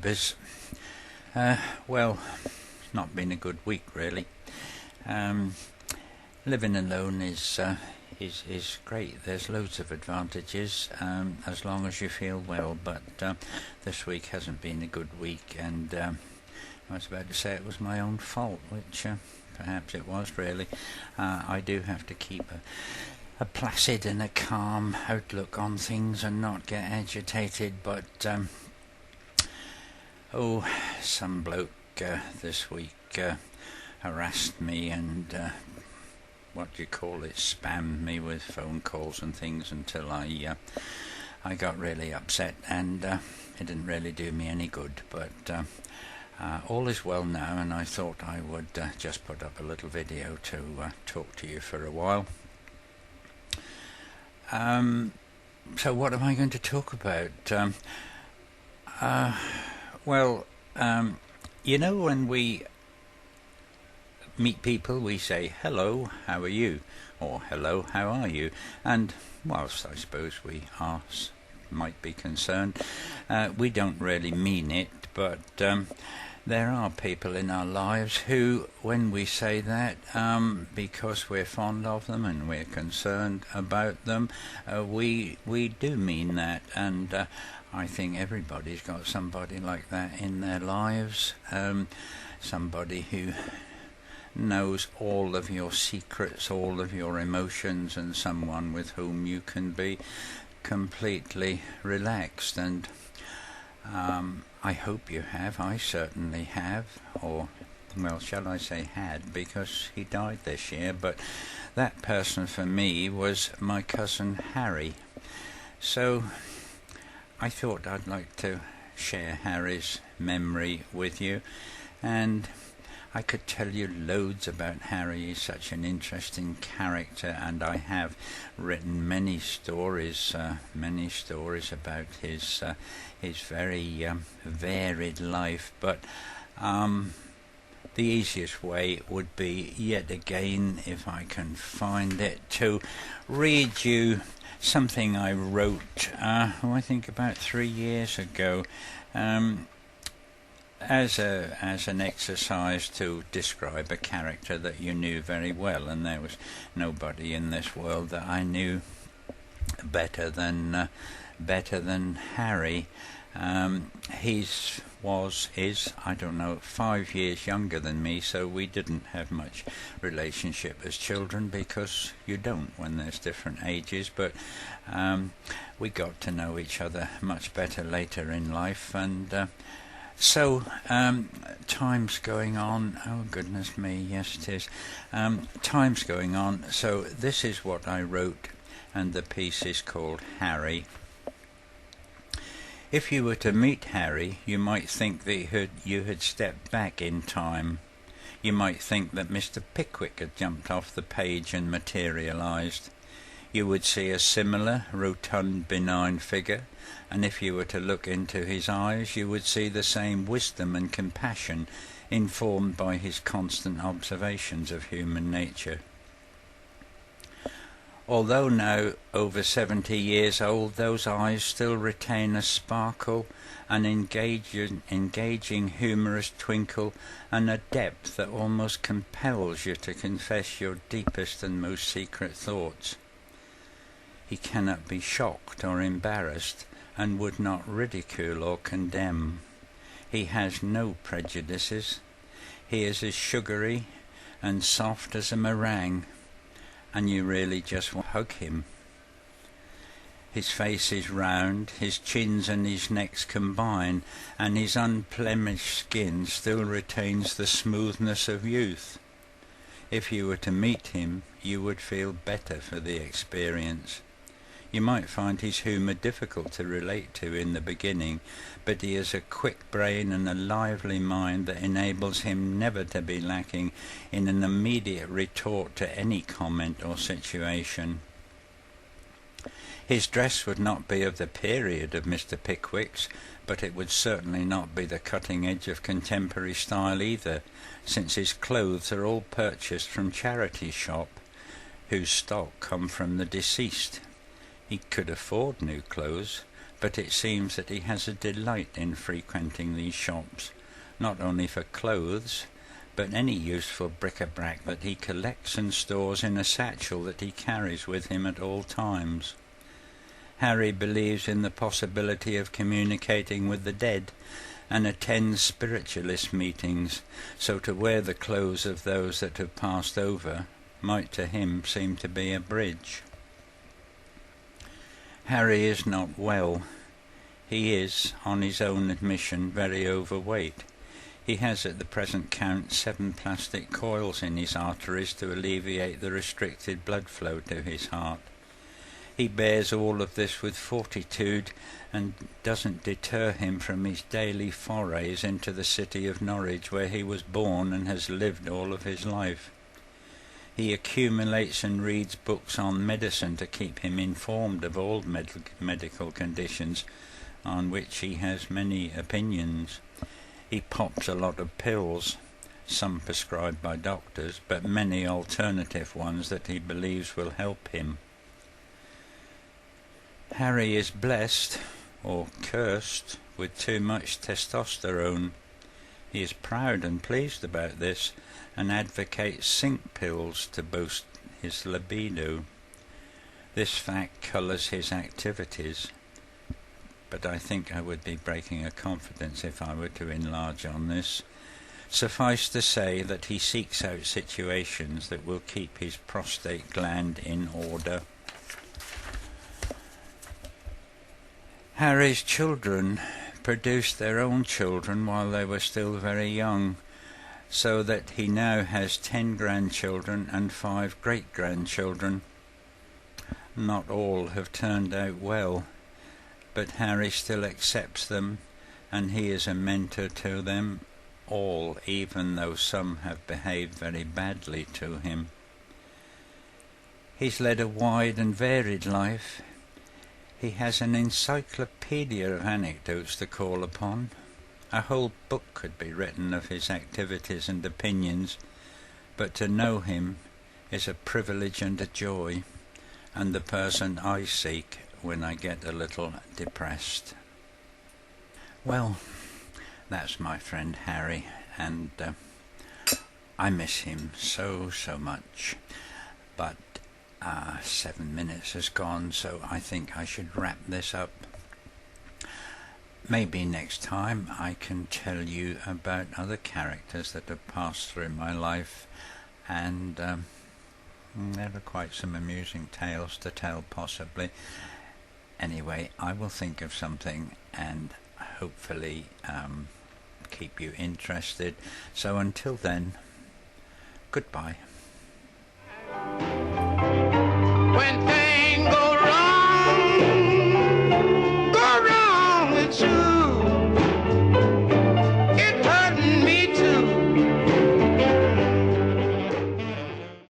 neighbours. Well, it's not been a good week really. Living alone is great. There's loads of advantages as long as you feel well, but this week hasn't been a good week, and I was about to say it was my own fault, which perhaps it was really. I do have to keep a placid and a calm outlook on things and not get agitated, but some bloke this week harassed me and spammed me with phone calls and things until I got really upset, and it didn't really do me any good, but all is well now, and I thought I would just put up a little video to talk to you for a while. So what am I going to talk about? When we meet people, we say, hello, how are you? Or hello, how are you? And whilst I suppose we might be concerned, we don't really mean it, but there are people in our lives who, when we say that, because we're fond of them and we're concerned about them, we do mean that, and I think everybody's got somebody like that in their lives, somebody who knows all of your secrets, all of your emotions, and someone with whom you can be completely relaxed. And I hope you have. I certainly have, or well, shall I say had, because he died this year, but that person for me was my cousin Harry. So I thought I'd like to share Harry's memory with you, and I could tell you loads about Harry. He's such an interesting character, and I have written many stories about his very varied life. But the easiest way would be, yet again, if I can find it, to read you something I wrote, I think about 3 years ago. As an exercise to describe a character that you knew very well, and there was nobody in this world that I knew better than Harry. Is I don't know, 5 years younger than me, so we didn't have much relationship as children, because you don't when there's different ages, but we got to know each other much better later in life, and so, time's going on. Oh, goodness me, yes it is. Time's going on. So this is what I wrote, and the piece is called Harry. If you were to meet Harry, you might think that you had stepped back in time. You might think that Mr. Pickwick had jumped off the page and materialised. You would see a similar, rotund, benign figure, and if you were to look into his eyes, you would see the same wisdom and compassion informed by his constant observations of human nature. Although now over 70 years old, those eyes still retain a sparkle, an engaging humorous twinkle, and a depth that almost compels you to confess your deepest and most secret thoughts. He cannot be shocked or embarrassed, and would not ridicule or condemn. He has no prejudices. He is as sugary and soft as a meringue, and you really just want to hug him. His face is round, his chins and his necks combine, and his unblemished skin still retains the smoothness of youth. If you were to meet him, you would feel better for the experience. You might find his humour difficult to relate to in the beginning, but he has a quick brain and a lively mind that enables him never to be lacking in an immediate retort to any comment or situation. His dress would not be of the period of Mr. Pickwick's, but it would certainly not be the cutting edge of contemporary style either, since his clothes are all purchased from charity shop, whose stock come from the deceased. He could afford new clothes, but it seems that he has a delight in frequenting these shops, not only for clothes, but any useful bric-a-brac that he collects and stores in a satchel that he carries with him at all times. Harry believes in the possibility of communicating with the dead, and attends spiritualist meetings, so to wear the clothes of those that have passed over might to him seem to be a bridge. Harry is not well. He is, on his own admission, very overweight. He has at the present count 7 plastic coils in his arteries to alleviate the restricted blood flow to his heart. He bears all of this with fortitude and doesn't deter him from his daily forays into the city of Norwich, where he was born and has lived all of his life. He accumulates and reads books on medicine to keep him informed of all medical conditions, on which he has many opinions. He pops a lot of pills, some prescribed by doctors, but many alternative ones that he believes will help him. Harry is blessed, or cursed, with too much testosterone. He is proud and pleased about this, and advocates zinc pills to boost his libido. This fact colours his activities, but I think I would be breaking a confidence if I were to enlarge on this. Suffice to say that he seeks out situations that will keep his prostate gland in order. Harry's children produced their own children while they were still very young, so that he now has 10 grandchildren and 5 great-grandchildren. Not all have turned out well, but Harry still accepts them, and he is a mentor to them all, even though some have behaved very badly to him. He's led a wide and varied life. He has an encyclopedia of anecdotes to call upon. A whole book could be written of his activities and opinions, but to know him is a privilege and a joy, and the person I seek when I get a little depressed. Well, that's my friend Harry, and I miss him so much. But 7 minutes has gone, so I think I should wrap this up. Maybe next time I can tell you about other characters that have passed through my life, and there are quite some amusing tales to tell, possibly. Anyway, I will think of something and hopefully keep you interested. So until then, goodbye. When